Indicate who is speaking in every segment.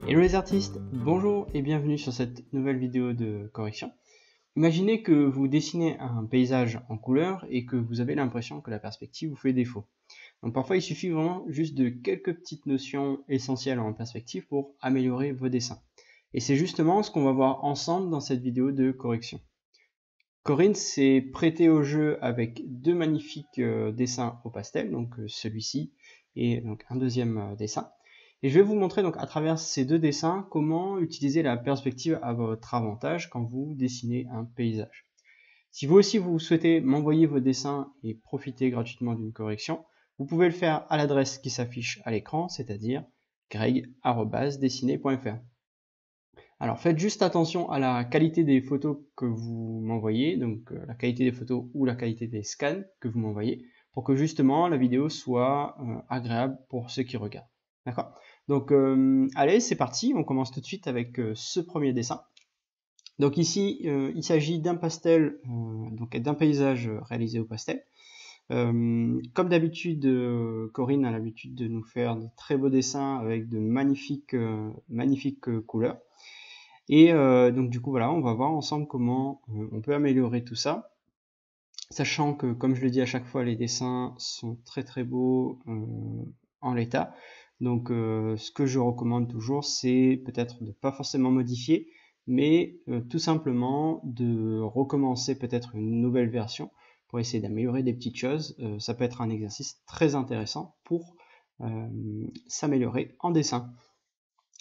Speaker 1: Hello les artistes, bonjour et bienvenue sur cette nouvelle vidéo de correction. Imaginez que vous dessinez un paysage en couleur et que vous avez l'impression que la perspective vous fait défaut. Donc parfois il suffit vraiment juste de quelques petites notions essentielles en perspective pour améliorer vos dessins. Et c'est justement ce qu'on va voir ensemble dans cette vidéo de correction. Corinne s'est prêtée au jeu avec deux magnifiques dessins au pastel, donc celui-ci et donc un deuxième dessin. Et je vais vous montrer donc à travers ces deux dessins comment utiliser la perspective à votre avantage quand vous dessinez un paysage. Si vous aussi vous souhaitez m'envoyer vos dessins et profiter gratuitement d'une correction, vous pouvez le faire à l'adresse qui s'affiche à l'écran, c'est-à-dire greg@dessiner.fr. Alors faites juste attention à la qualité des photos que vous m'envoyez, donc la qualité des photos ou la qualité des scans que vous m'envoyez, pour que justement la vidéo soit agréable pour ceux qui regardent. D'accord? Donc allez, c'est parti, on commence tout de suite avec ce premier dessin. Donc ici, il s'agit d'un pastel, donc d'un paysage réalisé au pastel. Comme d'habitude, Corinne a l'habitude de nous faire de très beaux dessins avec de magnifiques couleurs. Et donc du coup voilà, on va voir ensemble comment on peut améliorer tout ça, sachant que comme je le dis à chaque fois, les dessins sont très beaux en l'état. Donc ce que je recommande toujours, c'est peut-être de pas forcément modifier, mais tout simplement de recommencer peut-être une nouvelle version pour essayer d'améliorer des petites choses. Ça peut être un exercice très intéressant pour s'améliorer en dessin.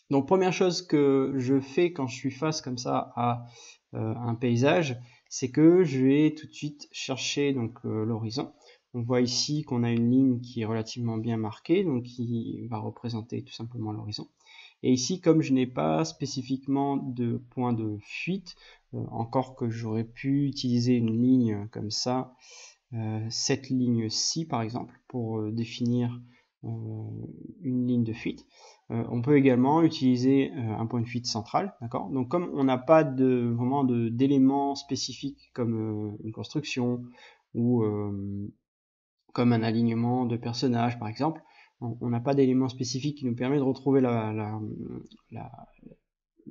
Speaker 1: Donc première chose que je fais quand je suis face comme ça à un paysage, c'est que je vais tout de suite chercher donc l'horizon. On voit ici qu'on a une ligne qui est relativement bien marquée, donc qui va représenter tout simplement l'horizon. Et ici, comme je n'ai pas spécifiquement de point de fuite, encore que j'aurais pu utiliser une ligne comme ça, cette ligne-ci par exemple, pour définir une ligne de fuite. On peut également utiliser un point de fuite central, d'accord. Donc comme on n'a pas vraiment d'éléments spécifiques comme une construction ou comme un alignement de personnages par exemple, on n'a pas d'éléments spécifiques qui nous permet de retrouver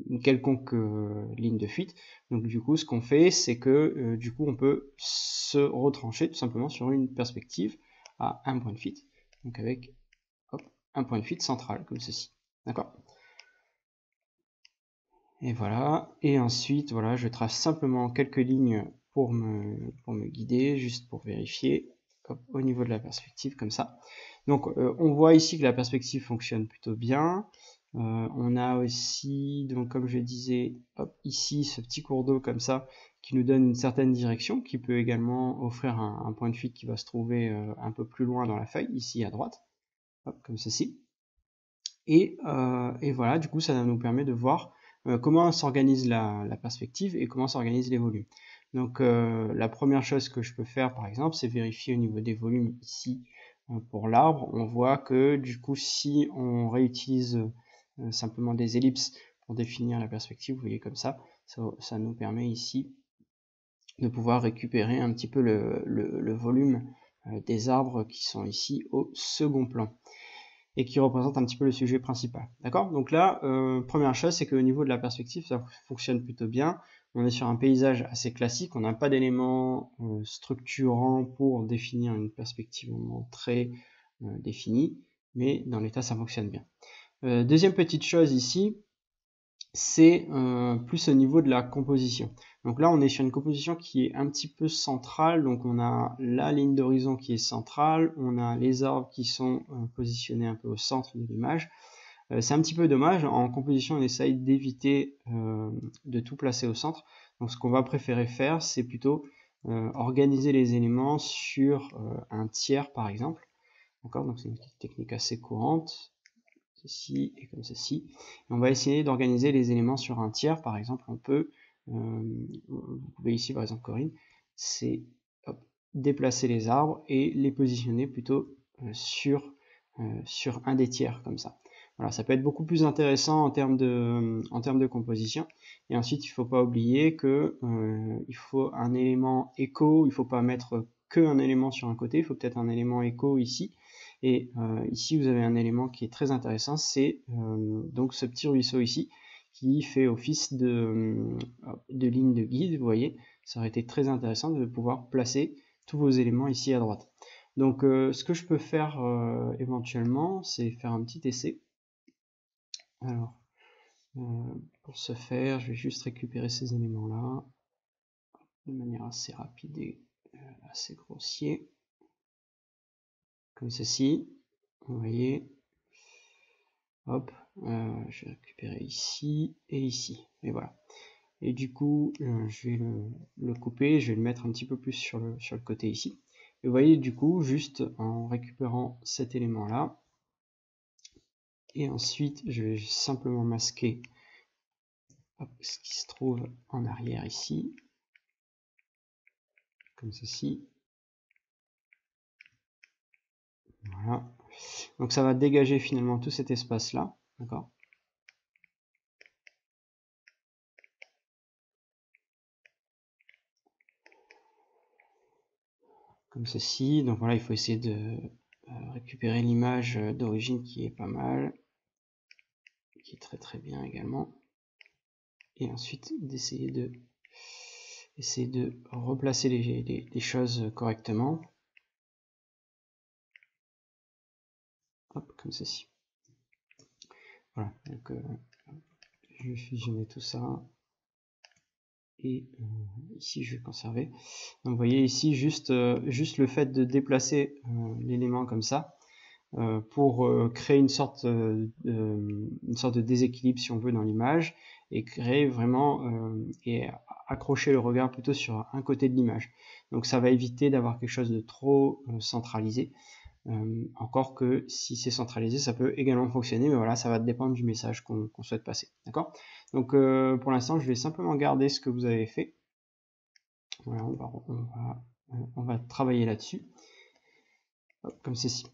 Speaker 1: une quelconque ligne de fuite. Donc du coup, ce qu'on fait, c'est que du coup, on peut se retrancher tout simplement sur une perspective à un point de fuite, donc avec un point de fuite central comme ceci. D'accord? Et voilà. Et ensuite, voilà, je trace simplement quelques lignes pour me guider, juste pour vérifier. Hop, au niveau de la perspective, comme ça. Donc, on voit ici que la perspective fonctionne plutôt bien. On a aussi, donc comme je disais, hop, ici, ce petit cours d'eau comme ça, qui nous donne une certaine direction, qui peut également offrir un point de fuite qui va se trouver un peu plus loin dans la feuille, ici à droite, hop, comme ceci. Et voilà, du coup, ça nous permet de voir comment s'organise la perspective et comment s'organisent les volumes. Donc la première chose que je peux faire, par exemple, c'est vérifier au niveau des volumes ici pour l'arbre. On voit que du coup, si on réutilise simplement des ellipses pour définir la perspective, vous voyez comme ça nous permet ici de pouvoir récupérer un petit peu le volume des arbres qui sont ici au second plan et qui représente un petit peu le sujet principal. D'accord? Donc là, première chose, c'est qu'au niveau de la perspective, ça fonctionne plutôt bien. On est sur un paysage assez classique, on n'a pas d'éléments structurants pour définir une perspective très définie, mais dans l'état, ça fonctionne bien. Deuxième petite chose ici, c'est plus au niveau de la composition. Donc là, on est sur une composition qui est un petit peu centrale. Donc on a la ligne d'horizon qui est centrale, on a les arbres qui sont positionnés un peu au centre de l'image. C'est un petit peu dommage. En composition, on essaye d'éviter de tout placer au centre. Donc ce qu'on va préférer faire, c'est plutôt organiser les éléments sur un tiers, par exemple. D'accord? Donc c'est une technique assez courante. Ceci et comme ceci. Et on va essayer d'organiser les éléments sur un tiers. Par exemple, on peut, vous pouvez ici par exemple Corinne, c'est déplacer les arbres et les positionner plutôt sur un des tiers comme ça. Voilà, ça peut être beaucoup plus intéressant en termes de composition. Et ensuite, il ne faut pas oublier que il faut un élément écho, il ne faut pas mettre que un élément sur un côté, il faut peut-être un élément écho ici. Et ici, vous avez un élément qui est très intéressant, c'est donc ce petit ruisseau ici, qui fait office de ligne de guide, vous voyez. Ça aurait été très intéressant de pouvoir placer tous vos éléments ici à droite. Donc ce que je peux faire éventuellement, c'est faire un petit essai. Alors, pour ce faire, je vais juste récupérer ces éléments-là de manière assez rapide et assez grossier, comme ceci. Vous voyez, hop, je vais récupérer ici et ici, et voilà. Et du coup, je vais le couper, je vais le mettre un petit peu plus sur le côté ici. Et vous voyez, du coup, juste en récupérant cet élément-là, et ensuite, je vais simplement masquer ce qui se trouve en arrière ici, comme ceci. Voilà. Donc ça va dégager finalement tout cet espace-là, d'accord ? Comme ceci. Donc voilà, il faut essayer de récupérer l'image d'origine qui est pas mal, qui est très très bien également. Et ensuite d'essayer de replacer les choses correctement. Hop, comme ceci. Voilà, donc je vais fusionner tout ça. Et ici je vais conserver. Donc vous voyez ici juste le fait de déplacer l'élément comme ça pour créer une sorte de déséquilibre si on veut dans l'image et créer vraiment et accrocher le regard plutôt sur un côté de l'image. Donc ça va éviter d'avoir quelque chose de trop centralisé. Encore que si c'est centralisé, ça peut également fonctionner, mais voilà, ça va dépendre du message qu'on souhaite passer. D'accord ? Donc pour l'instant, je vais simplement garder ce que vous avez fait. Voilà, on va travailler là-dessus. Comme ceci.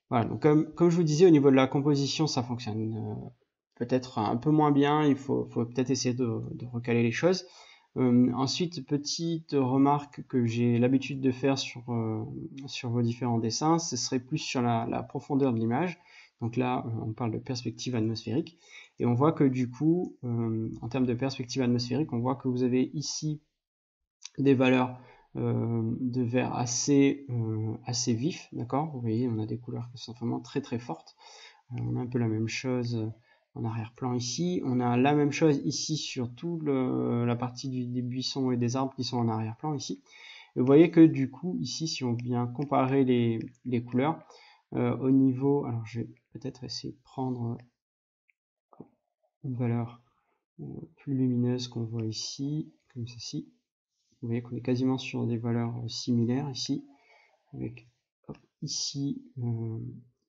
Speaker 1: Voilà, donc comme je vous disais, au niveau de la composition, ça fonctionne peut-être un peu moins bien. Il faut peut-être essayer de recaler les choses. Ensuite, petite remarque que j'ai l'habitude de faire sur vos différents dessins, ce serait plus sur la profondeur de l'image. Donc là, on parle de perspective atmosphérique. Et on voit que du coup, en termes de perspective atmosphérique, on voit que vous avez ici des valeurs de vert assez vif, d'accord ? Vous voyez, on a des couleurs qui sont vraiment très très fortes. On a un peu la même chose en arrière-plan ici. On a la même chose ici sur toute la partie des buissons et des arbres qui sont en arrière-plan ici. Et vous voyez que du coup, ici, si on vient comparer les couleurs, au niveau... Alors, je vais peut-être essayer de prendre une valeur plus lumineuse qu'on voit ici, comme ceci. Vous voyez qu'on est quasiment sur des valeurs similaires ici, avec hop, ici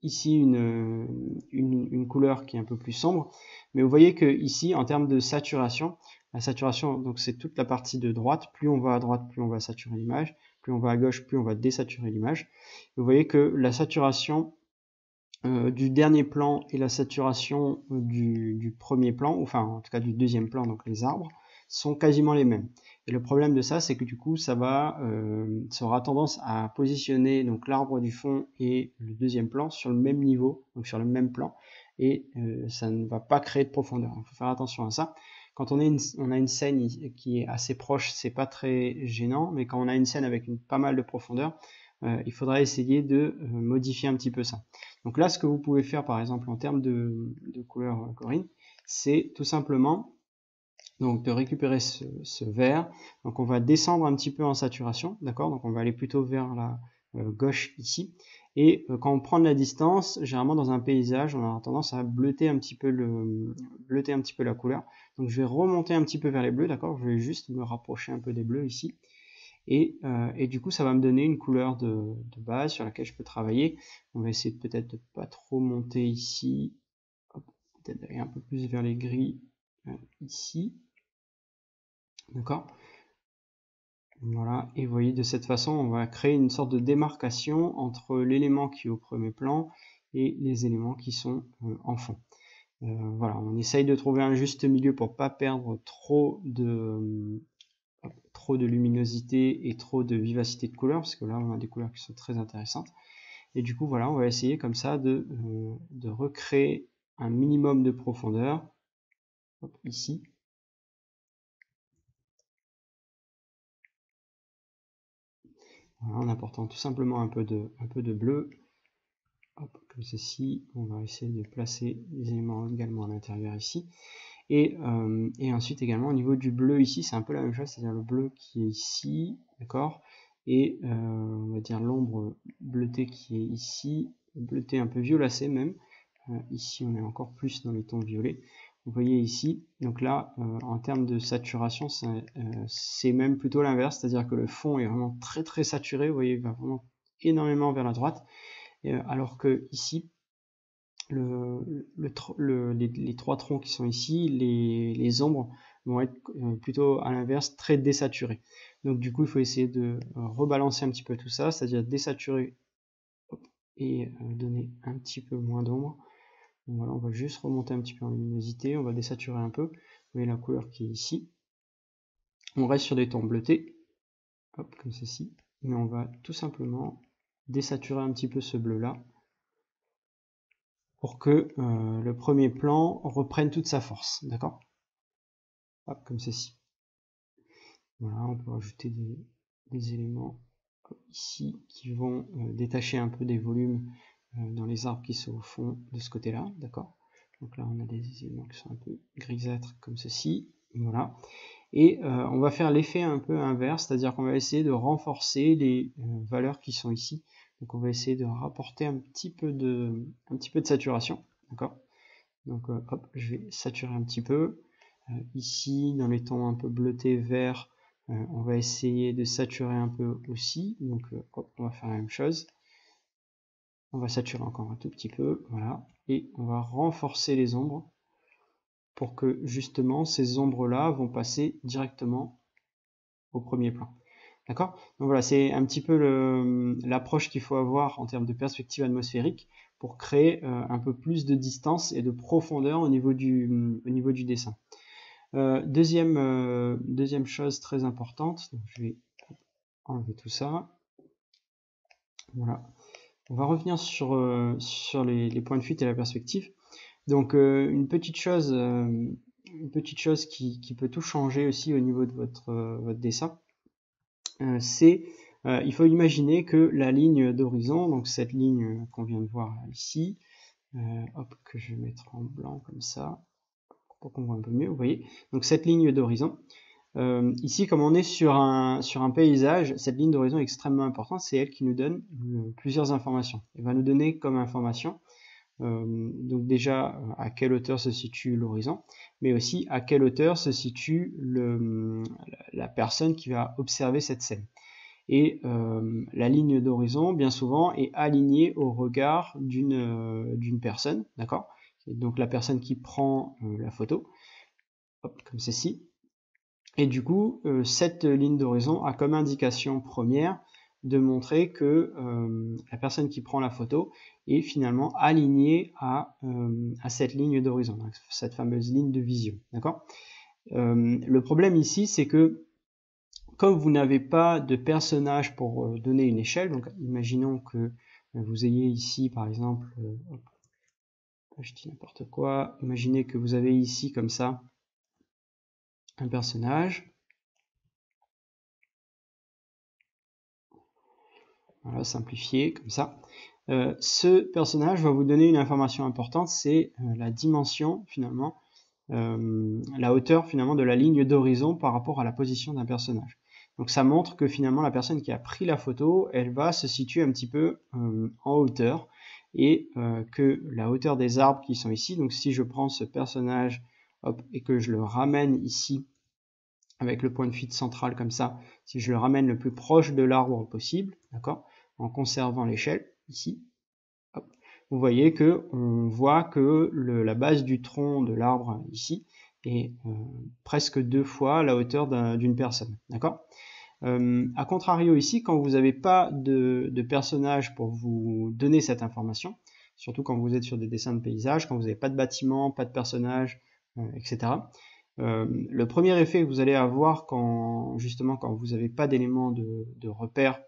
Speaker 1: une couleur qui est un peu plus sombre. Mais vous voyez que ici, en termes de saturation, la saturation, donc c'est toute la partie de droite. Plus on va à droite, plus on va saturer l'image. Plus on va à gauche, plus on va désaturer l'image. Vous voyez que la saturation du dernier plan et la saturation du premier plan, enfin en tout cas du deuxième plan, donc les arbres, sont quasiment les mêmes. Et le problème de ça, c'est que du coup, ça aura tendance à positionner donc l'arbre du fond et le deuxième plan sur le même niveau, donc sur le même plan, et ça ne va pas créer de profondeur. Il faut faire attention à ça. Quand on a une scène qui est assez proche, c'est pas très gênant, mais quand on a une scène avec pas mal de profondeur, il faudra essayer de modifier un petit peu ça. Donc là, ce que vous pouvez faire, par exemple, en termes de couleur Corinne, c'est tout simplement donc de récupérer ce vert. Donc on va descendre un petit peu en saturation, d'accord ? Donc on va aller plutôt vers la gauche ici. Et quand on prend de la distance, généralement dans un paysage, on a tendance à bleuter un petit peu la couleur. Donc je vais remonter un petit peu vers les bleus, d'accord ? Je vais juste me rapprocher un peu des bleus ici. Et du coup, ça va me donner une couleur de base sur laquelle je peux travailler. On va essayer peut-être de pas trop monter ici. Peut-être d'aller un peu plus vers les gris ici. D'accord ? Voilà, et vous voyez, de cette façon, on va créer une sorte de démarcation entre l'élément qui est au premier plan et les éléments qui sont en fond. Voilà, on essaye de trouver un juste milieu pour pas perdre trop de luminosité et trop de vivacité de couleur, parce que là, on a des couleurs qui sont très intéressantes. Et du coup, voilà, on va essayer comme ça de recréer un minimum de profondeur. Hop, ici. Voilà, en apportant tout simplement un peu de bleu. Hop, comme ceci. On va essayer de placer les éléments également à l'intérieur ici. Et ensuite également au niveau du bleu ici, c'est un peu la même chose, c'est-à-dire le bleu qui est ici, d'accord, et on va dire l'ombre bleutée qui est ici, bleutée un peu violacée même. Ici on est encore plus dans les tons violets. Vous voyez ici, donc là en termes de saturation, c'est même plutôt l'inverse, c'est-à-dire que le fond est vraiment très très saturé, vous voyez, il va vraiment énormément vers la droite, alors que ici, les trois troncs qui sont ici, les ombres vont être plutôt à l'inverse très désaturés. Donc du coup il faut essayer de rebalancer un petit peu tout ça, c'est-à-dire désaturer et donner un petit peu moins d'ombre. Voilà, on va juste remonter un petit peu en luminosité, on va désaturer un peu. Vous voyez la couleur qui est ici. On reste sur des tons bleutés, hop, comme ceci, mais on va tout simplement désaturer un petit peu ce bleu là pour que le premier plan reprenne toute sa force, d'accord? Comme ceci. Voilà, on peut rajouter des éléments ici qui vont détacher un peu des volumes dans les arbres qui sont au fond de ce côté-là, d'accord? Donc là, on a des éléments qui sont un peu grisâtres comme ceci, voilà. Et on va faire l'effet un peu inverse, c'est-à-dire qu'on va essayer de renforcer les valeurs qui sont ici. Donc on va essayer de rapporter un petit peu de saturation, d'accord? Donc hop, je vais saturer un petit peu. Ici, dans les tons un peu bleutés, vert, on va essayer de saturer un peu aussi. Donc hop, on va faire la même chose. On va saturer encore un tout petit peu, voilà. Et on va renforcer les ombres pour que justement ces ombres-là vont passer directement au premier plan. D'accord? Donc voilà, c'est un petit peu l'approche qu'il faut avoir en termes de perspective atmosphérique pour créer un peu plus de distance et de profondeur au niveau du dessin. Deuxième chose très importante, donc je vais enlever tout ça. Voilà. On va revenir sur les points de fuite et la perspective. Donc une petite chose qui peut tout changer aussi au niveau de votre dessin, c'est il faut imaginer que la ligne d'horizon, donc cette ligne qu'on vient de voir ici, hop, que je vais mettre en blanc comme ça, pour qu'on voit un peu mieux, vous voyez, donc cette ligne d'horizon, ici comme on est sur un paysage, cette ligne d'horizon est extrêmement importante, c'est elle qui nous donne plusieurs informations. Elle va nous donner comme information donc déjà à quelle hauteur se situe l'horizon, mais aussi à quelle hauteur se situe la personne qui va observer cette scène. Et la ligne d'horizon, bien souvent, est alignée au regard d'une personne, d'accord? Donc la personne qui prend la photo, hop, comme ceci. Et du coup, cette ligne d'horizon a comme indication première de montrer que la personne qui prend la photo est finalement alignée à cette ligne d'horizon, cette fameuse ligne de vision, d'accord? Le problème ici, c'est que comme vous n'avez pas de personnage pour donner une échelle, donc imaginons que vous ayez ici par exemple, je dis n'importe quoi, imaginez que vous avez ici comme ça un personnage, voilà, simplifié comme ça. Ce personnage va vous donner une information importante, c'est la dimension finalement, la hauteur finalement de la ligne d'horizon par rapport à la position d'un personnage. Donc ça montre que finalement la personne qui a pris la photo, elle va se situer un petit peu en hauteur et que la hauteur des arbres qui sont ici, donc si je prends ce personnage hop, et que je le ramène ici avec le point de fuite central comme ça, si je le ramène le plus proche de l'arbre possible, d'accord, en conservant l'échelle ici, hop, vous voyez que on voit que la base du tronc de l'arbre ici est presque 2 fois la hauteur d'une personne, d'accord. A contrario ici, quand vous n'avez pas de personnage pour vous donner cette information, surtout quand vous êtes sur des dessins de paysage, quand vous n'avez pas de bâtiment, pas de personnage, etc., Le premier effet que vous allez avoir justement quand vous n'avez pas d'éléments de repère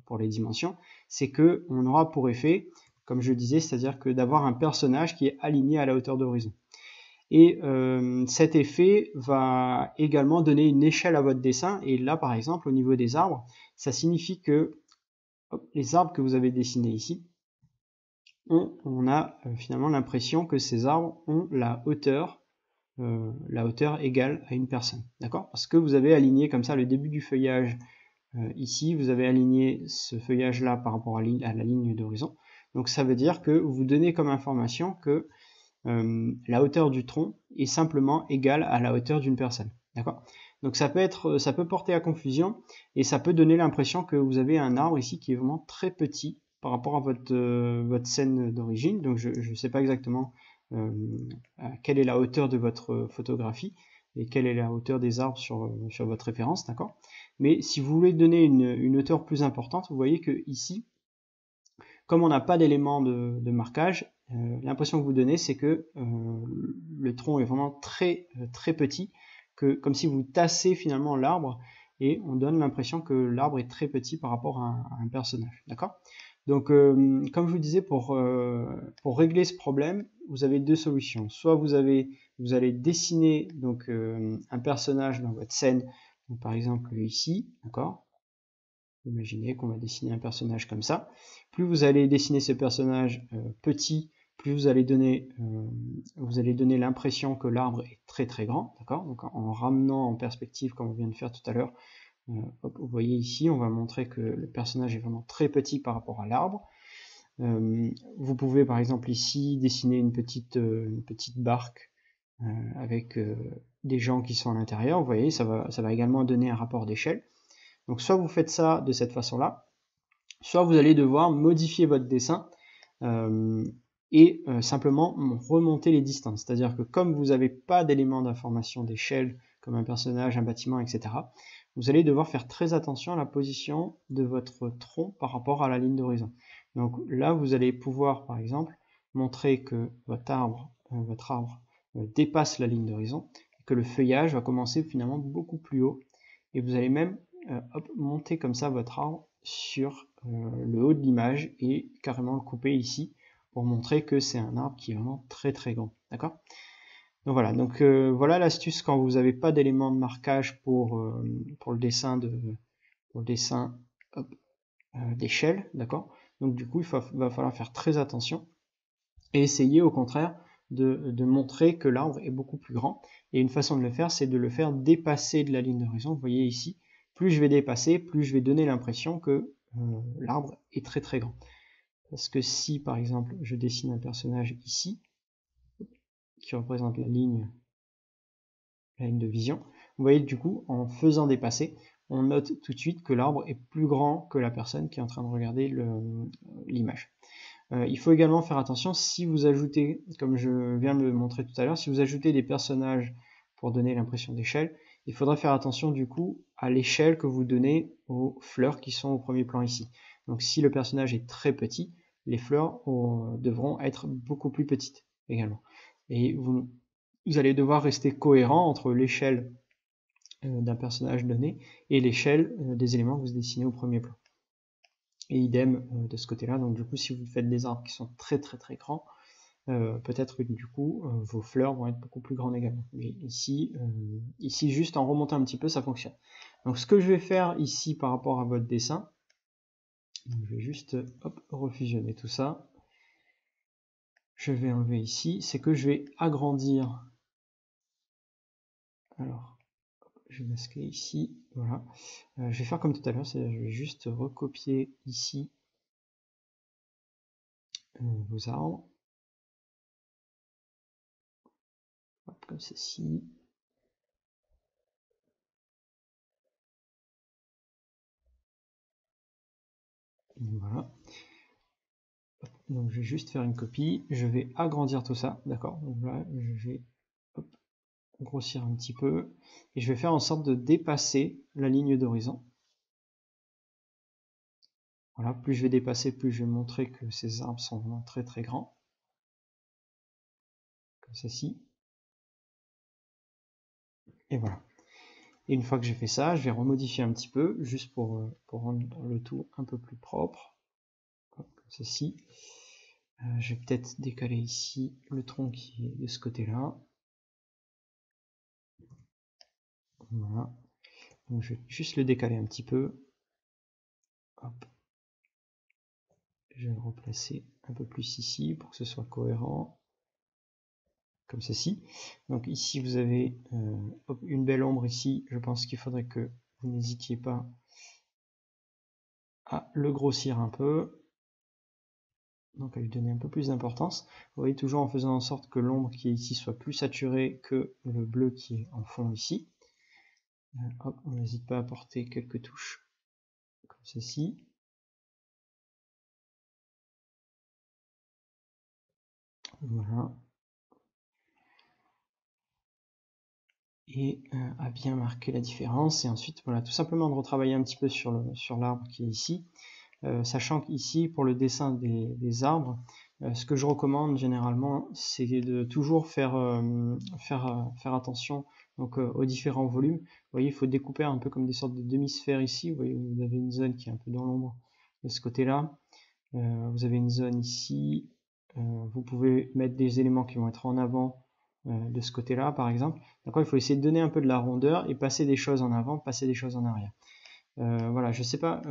Speaker 1: pour les dimensions, c'est que on aura pour effet, comme je disais, c'est-à-dire que d'avoir un personnage qui est aligné à la hauteur d'horizon. Et cet effet va également donner une échelle à votre dessin. Et là, par exemple, au niveau des arbres, ça signifie que les arbres que vous avez dessinés ici, on a finalement l'impression que ces arbres ont la hauteur égale à une personne, d'accord? Parce que vous avez aligné comme ça le début du feuillage ici, vous avez aligné ce feuillage-là par rapport à la ligne d'horizon. Donc ça veut dire que vous donnez comme information que la hauteur du tronc est simplement égale à la hauteur d'une personne, d'accord? Donc ça peut porter à confusion et ça peut donner l'impression que vous avez un arbre ici qui est vraiment très petit par rapport à votre scène d'origine. Donc je ne sais pas exactement quelle est la hauteur de votre photographie et quelle est la hauteur des arbres sur votre référence, d'accord? Mais si vous voulez donner une hauteur plus importante, vous voyez que ici, comme on n'a pas d'élément de marquage, l'impression que vous donnez, c'est que le tronc est vraiment très petit, comme si vous tassez finalement l'arbre, et on donne l'impression que l'arbre est très petit par rapport à un personnage, d'accord? Donc, comme je vous disais, pour régler ce problème, vous avez deux solutions. Soit vous allez dessiner donc un personnage dans votre scène, donc, par exemple ici, d'accord? Imaginez qu'on va dessiner un personnage comme ça. Plus vous allez dessiner ce personnage petit, plus vous allez donner l'impression que l'arbre est très très grand, d'accord? Donc en ramenant en perspective, comme on vient de faire tout à l'heure, vous voyez ici, on va montrer que le personnage est vraiment très petit par rapport à l'arbre. Vous pouvez par exemple ici dessiner une petite barque avec des gens qui sont à l'intérieur. Vous voyez, ça va également donner un rapport d'échelle. Donc soit vous faites ça de cette façon-là, soit vous allez devoir modifier votre dessin et simplement remonter les distances. C'est-à-dire que comme vous n'avez pas d'éléments d'information d'échelle, comme un personnage, un bâtiment, etc., vous allez devoir faire très attention à la position de votre tronc par rapport à la ligne d'horizon. Donc là, vous allez pouvoir, par exemple, montrer que votre arbre dépasse la ligne d'horizon, que le feuillage va commencer finalement beaucoup plus haut, et vous allez même monter comme ça votre arbre sur le haut de l'image et carrément le couper ici pour montrer que c'est un arbre qui est vraiment très très grand, d'accord? Donc voilà, voilà l'astuce quand vous n'avez pas d'éléments de marquage pour le dessin d'échelle, d'accord? Donc du coup va falloir faire très attention et essayer au contraire de montrer que l'arbre est beaucoup plus grand. Et une façon de le faire, c'est de le faire dépasser de la ligne d'horizon. Vous voyez ici, plus je vais dépasser, plus je vais donner l'impression que l'arbre est très très grand. Parce que si par exemple je dessine un personnage ici, qui représente la ligne de vision, vous voyez du coup, en faisant dépasser, on note tout de suite que l'arbre est plus grand que la personne qui est en train de regarder l'image. Il faut également faire attention si vous ajoutez, comme je viens de le montrer tout à l'heure, si vous ajoutez des personnages pour donner l'impression d'échelle, il faudra faire attention du coup à l'échelle que vous donnez aux fleurs qui sont au premier plan ici. Donc si le personnage est très petit, les fleurs devront être beaucoup plus petites également. Et vous allez devoir rester cohérent entre l'échelle d'un personnage donné et l'échelle des éléments que vous dessinez au premier plan. Et idem de ce côté-là, donc du coup si vous faites des arbres qui sont très très très grands, peut-être que du coup vos fleurs vont être beaucoup plus grandes également. Mais ici juste en remontant un petit peu ça fonctionne. Donc ce que je vais faire ici par rapport à votre dessin, je vais juste refusionner tout ça. Je vais enlever ici, c'est que je vais agrandir. Alors, je vais masquer ici, voilà. Je vais faire comme tout à l'heure, c'est-à-dire je vais juste recopier ici vos arbres. Hop, comme ceci. Voilà. Donc je vais juste faire une copie, je vais agrandir tout ça, d'accord? Donc là, je vais grossir un petit peu, et je vais faire en sorte de dépasser la ligne d'horizon. Voilà, plus je vais dépasser, plus je vais montrer que ces arbres sont vraiment très très grands. Comme ceci. Et voilà. Et une fois que j'ai fait ça, je vais remodifier un petit peu, juste pour rendre le tout un peu plus propre. Comme ceci. Je vais peut-être décaler ici le tronc qui est de ce côté-là. Voilà. Donc je vais juste le décaler un petit peu. Hop. Je vais le replacer un peu plus ici pour que ce soit cohérent. Comme ceci. Donc ici vous avez une belle ombre ici. Je pense qu'il faudrait que vous n'hésitiez pas à le grossir un peu. Donc à lui donner un peu plus d'importance. Vous voyez, toujours en faisant en sorte que l'ombre qui est ici soit plus saturée que le bleu qui est en fond ici. Hop, on n'hésite pas à apporter quelques touches comme ceci. Voilà. Et à bien marquer la différence. Et ensuite, voilà, tout simplement de retravailler un petit peu sur l'arbre qui est ici. Sachant qu'ici, pour le dessin des arbres, ce que je recommande généralement, c'est de toujours faire attention donc, aux différents volumes. Vous voyez, il faut découper un peu comme des sortes de demi-sphères ici. Vous voyez, vous avez une zone qui est un peu dans l'ombre de ce côté-là. Vous avez une zone ici. Vous pouvez mettre des éléments qui vont être en avant de ce côté-là, par exemple. Donc, il faut essayer de donner un peu de la rondeur et passer des choses en avant, passer des choses en arrière. Voilà, je sais pas,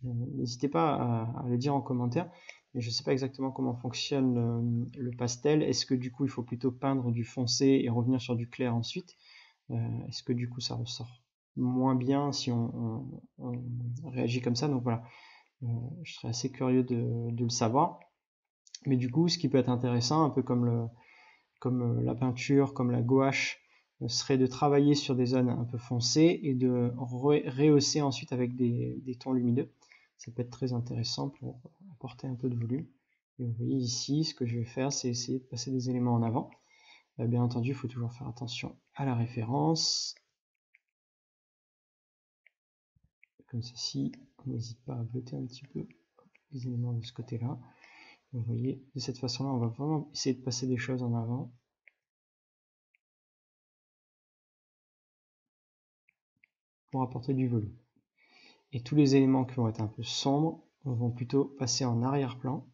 Speaker 1: n'hésitez pas à le dire en commentaire, mais je sais pas exactement comment fonctionne le pastel. Est-ce que du coup il faut plutôt peindre du foncé et revenir sur du clair ensuite? Est-ce que du coup ça ressort moins bien si on réagit comme ça? Donc voilà, je serais assez curieux de le savoir. Mais du coup, ce qui peut être intéressant, un peu comme la peinture, comme la gouache, serait de travailler sur des zones un peu foncées et de rehausser ensuite avec des tons lumineux. Ça peut être très intéressant pour apporter un peu de volume. Et vous voyez ici, ce que je vais faire, c'est essayer de passer des éléments en avant. Bien entendu, il faut toujours faire attention à la référence. Comme ceci, on n'hésite pas à bleuter un petit peu les éléments de ce côté-là. Vous voyez, de cette façon-là, on va vraiment essayer de passer des choses en avant. Pour apporter du volume. Et tous les éléments qui vont être un peu sombres vont plutôt passer en arrière-plan.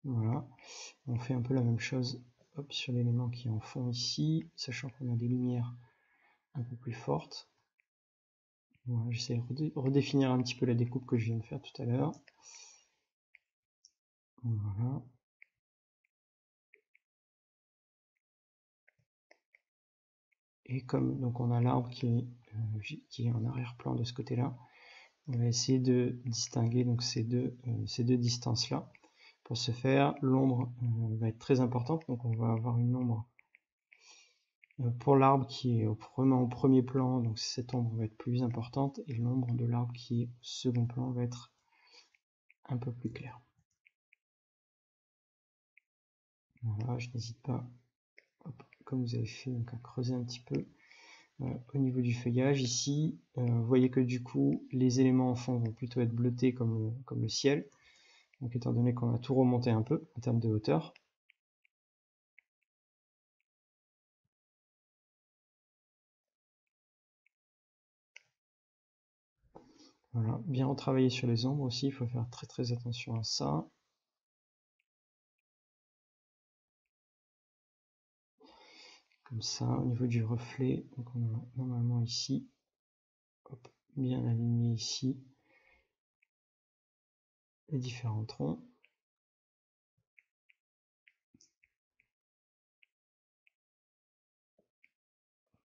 Speaker 1: Voilà, on fait un peu la même chose sur l'élément qui est en fond ici, sachant qu'on a des lumières un peu plus fortes. Voilà, j'essaie de redéfinir un petit peu la découpe que je viens de faire tout à l'heure. Voilà. Et comme donc on a l'arbre qui est en arrière-plan de ce côté-là, on va essayer de distinguer donc ces deux distances-là. Pour ce faire, l'ombre va être très importante, donc on va avoir une ombre pour l'arbre qui est vraiment au premier plan, donc cette ombre va être plus importante, et l'ombre de l'arbre qui est au second plan va être un peu plus claire. Voilà, je n'hésite pas, hop, comme vous avez fait, donc à creuser un petit peu au niveau du feuillage. Ici, vous voyez que du coup, les éléments en fond vont plutôt être bleutés comme le ciel, donc étant donné qu'on a tout remonté un peu en termes de hauteur. Voilà, bien retravailler sur les ombres aussi, il faut faire très très attention à ça. Comme ça, au niveau du reflet, donc on a normalement ici, hop, bien aligné ici, les différents troncs.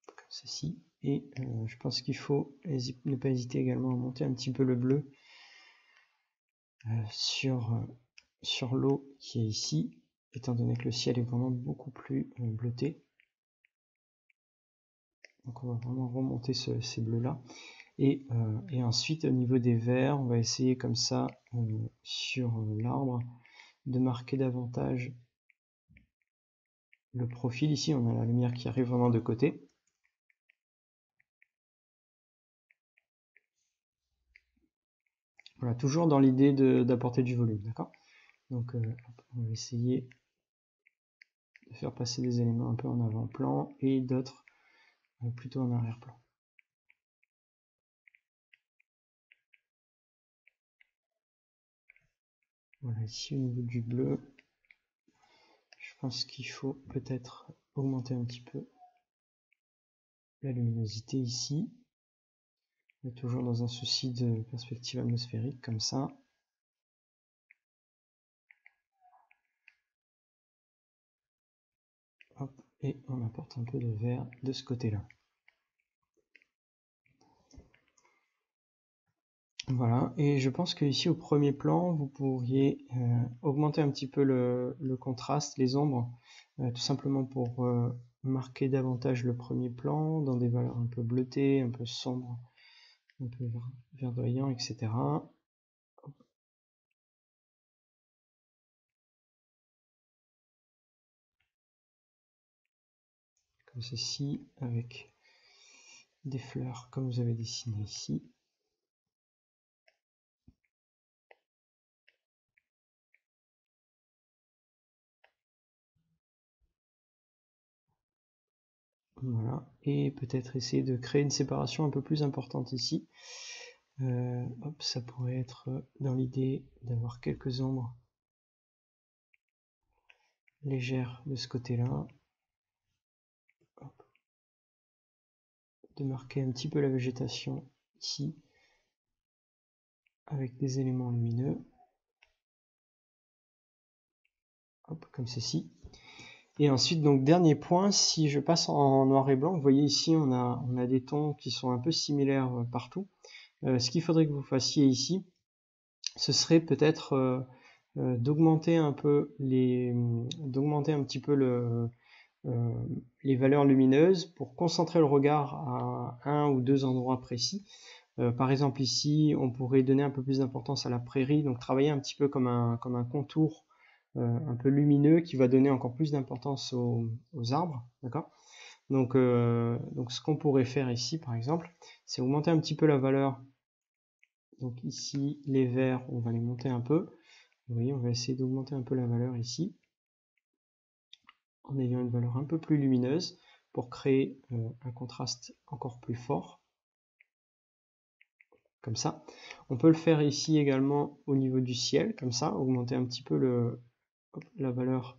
Speaker 1: Comme ceci. Et je pense qu'il faut ne pas hésiter également à monter un petit peu le bleu sur l'eau qui est ici, étant donné que le ciel est vraiment beaucoup plus bleuté. Donc on va vraiment remonter ces bleus-là. Et ensuite, au niveau des verts, on va essayer comme ça, sur l'arbre, de marquer davantage le profil. Ici, on a la lumière qui arrive vraiment de côté. Voilà, toujours dans l'idée d'apporter du volume, d'accord ? Donc on va essayer de faire passer des éléments un peu en avant-plan et d'autres plutôt en arrière-plan. Voilà, ici au niveau du bleu, je pense qu'il faut peut-être augmenter un petit peu la luminosité ici. On est toujours dans un souci de perspective atmosphérique comme ça. Hop, et on apporte un peu de vert de ce côté-là. Voilà, et je pense que ici au premier plan, vous pourriez augmenter un petit peu le contraste, les ombres, tout simplement pour marquer davantage le premier plan dans des valeurs un peu bleutées, un peu sombres, un peu verdoyants, etc. Comme ceci, avec des fleurs comme vous avez dessiné ici. Voilà, et peut-être essayer de créer une séparation un peu plus importante ici. Hop, ça pourrait être dans l'idée d'avoir quelques ombres légères de ce côté-là. De marquer un petit peu la végétation ici avec des éléments lumineux. Hop, comme ceci. Et ensuite, donc dernier point, si je passe en noir et blanc, vous voyez ici on a des tons qui sont un peu similaires partout. Ce qu'il faudrait que vous fassiez ici, ce serait peut-être d'augmenter un petit peu les valeurs lumineuses pour concentrer le regard à un ou deux endroits précis. Par exemple ici, on pourrait donner un peu plus d'importance à la prairie, donc travailler un petit peu comme un contour un peu lumineux qui va donner encore plus d'importance aux arbres, d'accord ? Donc ce qu'on pourrait faire ici, par exemple, c'est augmenter un petit peu la valeur. Donc ici, les verts, on va les monter un peu. Vous voyez, on va essayer d'augmenter un peu la valeur ici, en ayant une valeur un peu plus lumineuse, pour créer un contraste encore plus fort. Comme ça. On peut le faire ici également au niveau du ciel, comme ça, augmenter un petit peu la valeur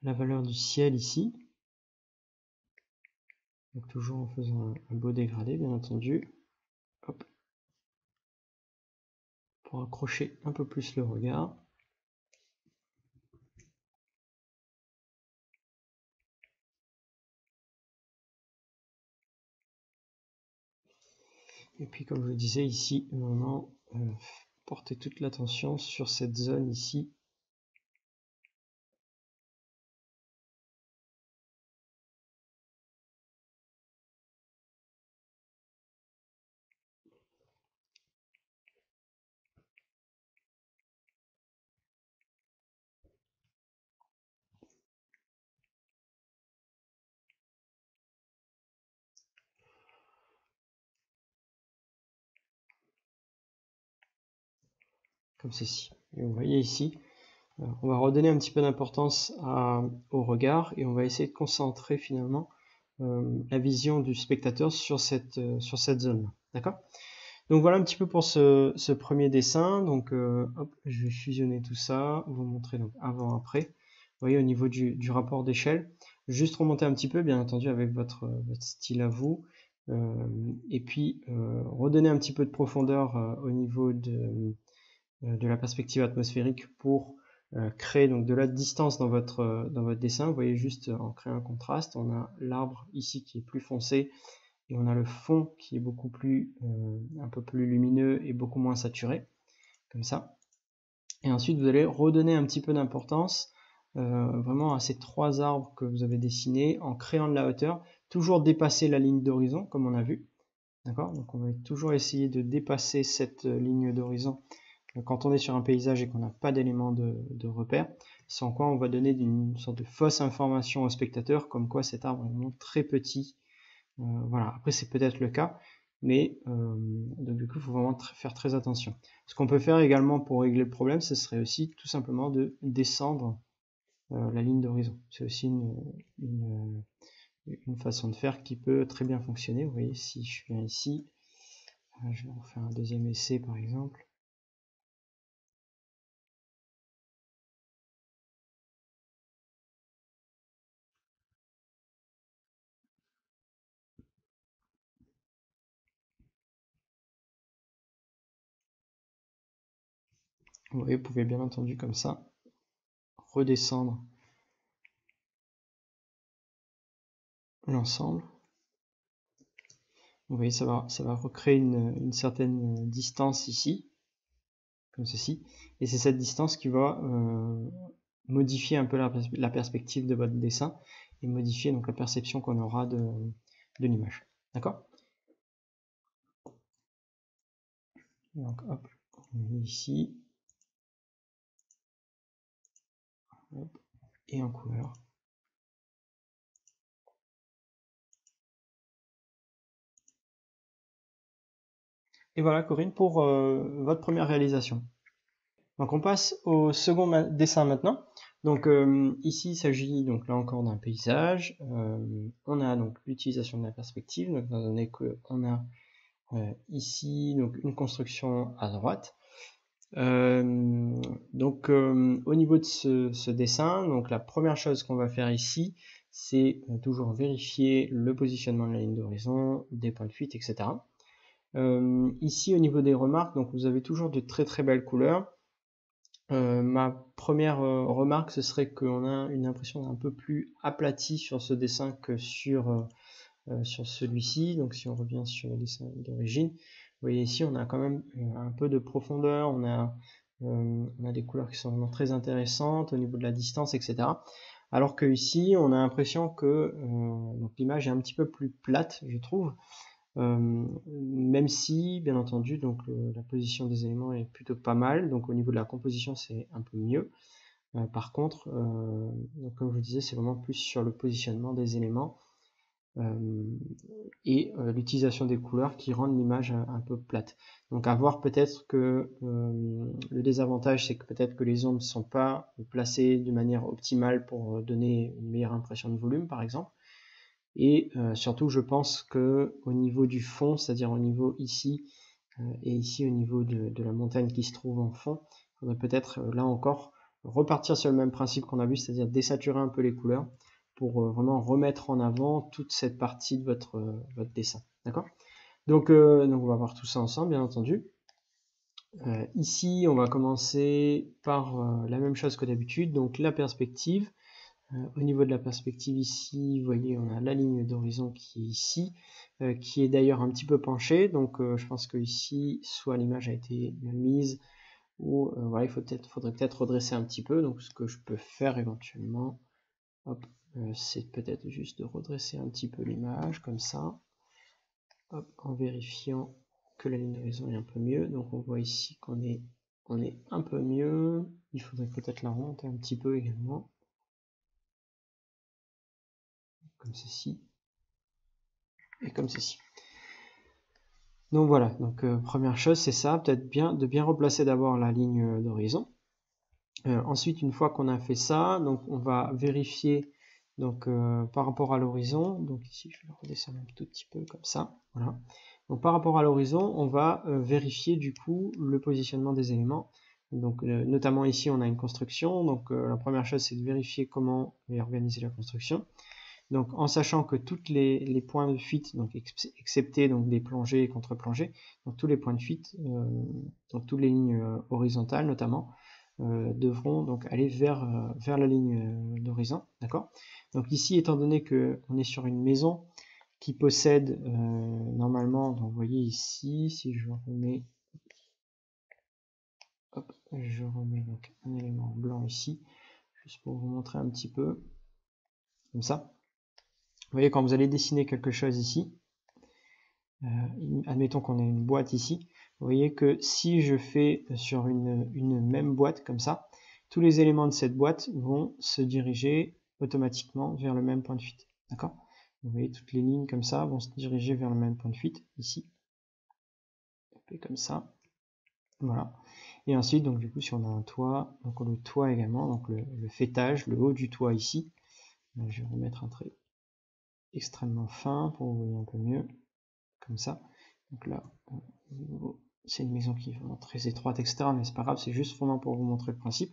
Speaker 1: du ciel ici. Donc toujours en faisant un beau dégradé, bien entendu. Hop. Pour accrocher un peu plus le regard. Et puis comme je le disais ici, vraiment porter toute l'attention sur cette zone ici. Comme ceci. Et vous voyez ici, on va redonner un petit peu d'importance au regard et on va essayer de concentrer finalement la vision du spectateur sur cette zone-là. D'accord ? Donc voilà un petit peu pour ce premier dessin. Donc hop, je vais fusionner tout ça, vous montrer donc avant-après. Vous voyez au niveau du rapport d'échelle, juste remonter un petit peu, bien entendu avec votre style à vous, et puis redonner un petit peu de profondeur au niveau de la perspective atmosphérique pour créer donc de la distance dans votre dessin. Vous voyez juste en créant un contraste, on a l'arbre ici qui est plus foncé et on a le fond qui est beaucoup plus un peu plus lumineux et beaucoup moins saturé, comme ça. Et ensuite vous allez redonner un petit peu d'importance vraiment à ces trois arbres que vous avez dessinés en créant de la hauteur, toujours dépasser la ligne d'horizon comme on a vu. D'accord ? Donc on va toujours essayer de dépasser cette ligne d'horizon quand on est sur un paysage et qu'on n'a pas d'éléments de repère, sans quoi on va donner une sorte de fausse information au spectateur, comme quoi cet arbre est vraiment très petit. Voilà. Après c'est peut-être le cas, mais donc du coup il faut vraiment faire très attention. Ce qu'on peut faire également pour régler le problème, ce serait aussi tout simplement de descendre la ligne d'horizon. C'est aussi une façon de faire qui peut très bien fonctionner. Vous voyez, si je viens ici, je vais refaire un deuxième essai par exemple. Vous voyez, vous pouvez bien entendu comme ça redescendre l'ensemble. Vous voyez, ça va recréer une certaine distance ici, comme ceci, et c'est cette distance qui va modifier un peu la perspective de votre dessin et modifier donc la perception qu'on aura de l'image. D'accord? Donc hop, on met ici, hop, et en couleur. Et voilà Corinne pour votre première réalisation. Donc on passe au second dessin maintenant. Donc ici il s'agit donc là encore d'un paysage. On a donc l'utilisation de la perspective, donc, étant donné qu'on a ici donc une construction à droite. Donc au niveau de ce dessin, donc la première chose qu'on va faire ici, c'est toujours vérifier le positionnement de la ligne d'horizon, des points de fuite, etc. Ici au niveau des remarques, donc vous avez toujours de très très belles couleurs. Ma première remarque, ce serait qu'on a une impression un peu plus aplatie sur ce dessin que sur celui-ci. Donc si on revient sur le dessin d'origine, vous voyez ici on a quand même un peu de profondeur, on a des couleurs qui sont vraiment très intéressantes au niveau de la distance, etc. Alors que ici on a l'impression que donc l'image est un petit peu plus plate, je trouve. Même si, bien entendu, donc la position des éléments est plutôt pas mal, donc au niveau de la composition c'est un peu mieux. Par contre, donc comme je vous disais, c'est vraiment plus sur le positionnement des éléments et l'utilisation des couleurs qui rendent l'image un peu plate. Donc à voir, peut-être que le désavantage c'est que peut-être que les ombres ne sont pas placées de manière optimale pour donner une meilleure impression de volume par exemple. Et surtout, je pense que au niveau du fond, c'est-à-dire au niveau ici et ici au niveau de la montagne qui se trouve en fond, il faudrait peut-être là encore repartir sur le même principe qu'on a vu, c'est-à-dire désaturer un peu les couleurs pour vraiment remettre en avant toute cette partie de votre dessin. D'accord ? Donc on va voir tout ça ensemble, bien entendu. Ici, on va commencer par la même chose que d'habitude, donc la perspective. Au niveau de la perspective ici, vous voyez, on a la ligne d'horizon qui est ici, qui est d'ailleurs un petit peu penchée, donc je pense que ici, soit l'image a été mal mise, ou voilà, faudrait peut-être redresser un petit peu. Donc ce que je peux faire éventuellement, c'est peut-être juste de redresser un petit peu l'image, comme ça, hop, en vérifiant que la ligne d'horizon est un peu mieux. Donc on voit ici qu'on est un peu mieux, il faudrait peut-être la remonter un petit peu également, comme ceci et comme ceci. Donc voilà, donc première chose c'est ça, peut-être bien de bien replacer d'abord la ligne d'horizon. Ensuite, une fois qu'on a fait ça, donc on va vérifier donc par rapport à l'horizon. Donc ici je vais le redescendre un tout petit peu comme ça. Voilà. Donc par rapport à l'horizon, on va vérifier du coup le positionnement des éléments. Donc notamment ici on a une construction. Donc la première chose c'est de vérifier comment est organisée la construction. Donc en sachant que tous les points de fuite, donc excepté donc des plongées et contre-plongées, donc tous les points de fuite, donc toutes les lignes horizontales notamment, devront donc aller vers la ligne d'horizon, d'accord. Donc ici, étant donné que on est sur une maison qui possède normalement, donc vous voyez ici, si je remets, hop, je remets donc un élément blanc ici, juste pour vous montrer un petit peu, comme ça. Vous voyez, quand vous allez dessiner quelque chose ici, admettons qu'on ait une boîte ici, vous voyez que si je fais sur une même boîte comme ça, tous les éléments de cette boîte vont se diriger automatiquement vers le même point de fuite. D'accord ? Vous voyez, toutes les lignes comme ça vont se diriger vers le même point de fuite ici. Et comme ça, voilà. Et ensuite, donc du coup, si on a un toit, donc le toit également, donc le faîtage, le haut du toit ici, je vais remettre un trait extrêmement fin pour vous voyez un peu mieux, comme ça. Donc là, c'est une maison qui est vraiment très étroite, etc. Mais c'est pas grave, c'est juste vraiment pour vous montrer le principe.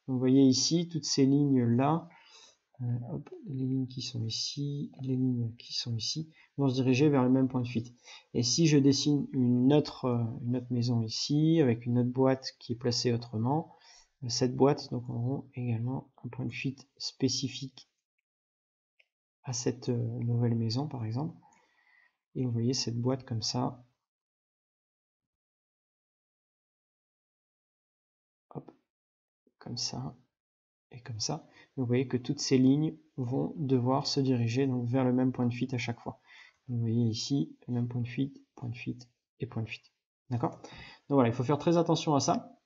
Speaker 1: Donc vous voyez ici, toutes ces lignes-là, les lignes qui sont ici, les lignes qui sont ici, vont se diriger vers le même point de fuite. Et si je dessine une autre maison ici, avec une autre boîte qui est placée autrement, cette boîte donc aura également un point de fuite spécifique à cette nouvelle maison par exemple. Et vous voyez cette boîte comme ça, hop, comme ça, et comme ça. Vous voyez que toutes ces lignes vont devoir se diriger donc vers le même point de fuite à chaque fois. Vous voyez ici, le même point de fuite et point de fuite. D'accord? Donc voilà, il faut faire très attention à ça.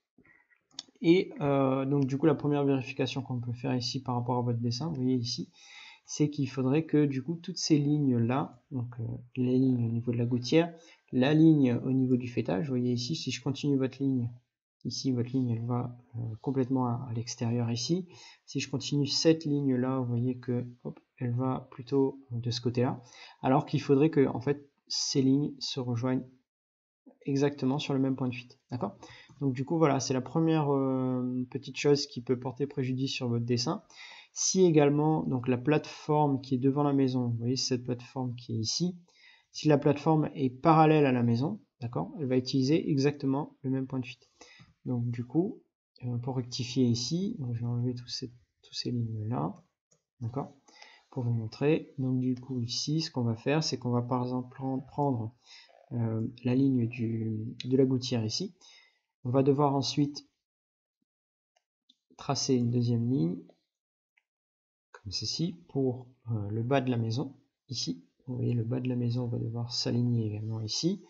Speaker 1: Et donc du coup, la première vérification qu'on peut faire ici par rapport à votre dessin, vous voyez ici, c'est qu'il faudrait que du coup, toutes ces lignes-là, donc les lignes au niveau de la gouttière, la ligne au niveau du faîtage, vous voyez ici, si je continue votre ligne, ici, votre ligne, elle va complètement à l'extérieur ici. Si je continue cette ligne-là, vous voyez que hop, elle va plutôt de ce côté-là. Alors qu'il faudrait que en fait, ces lignes se rejoignent exactement sur le même point de fuite. D'accord? Donc du coup, voilà, c'est la première petite chose qui peut porter préjudice sur votre dessin. Si également, donc la plateforme qui est devant la maison, vous voyez cette plateforme qui est ici, si la plateforme est parallèle à la maison, d'accord, elle va utiliser exactement le même point de fuite. Donc du coup, pour rectifier ici, donc je vais enlever tous ces lignes-là, d'accord, pour vous montrer. Donc du coup ici, ce qu'on va faire, c'est qu'on va par exemple prendre la ligne de la gouttière ici. On va devoir ensuite tracer une deuxième ligne, comme ceci, pour le bas de la maison, ici. Vous voyez, le bas de la maison va devoir s'aligner également ici.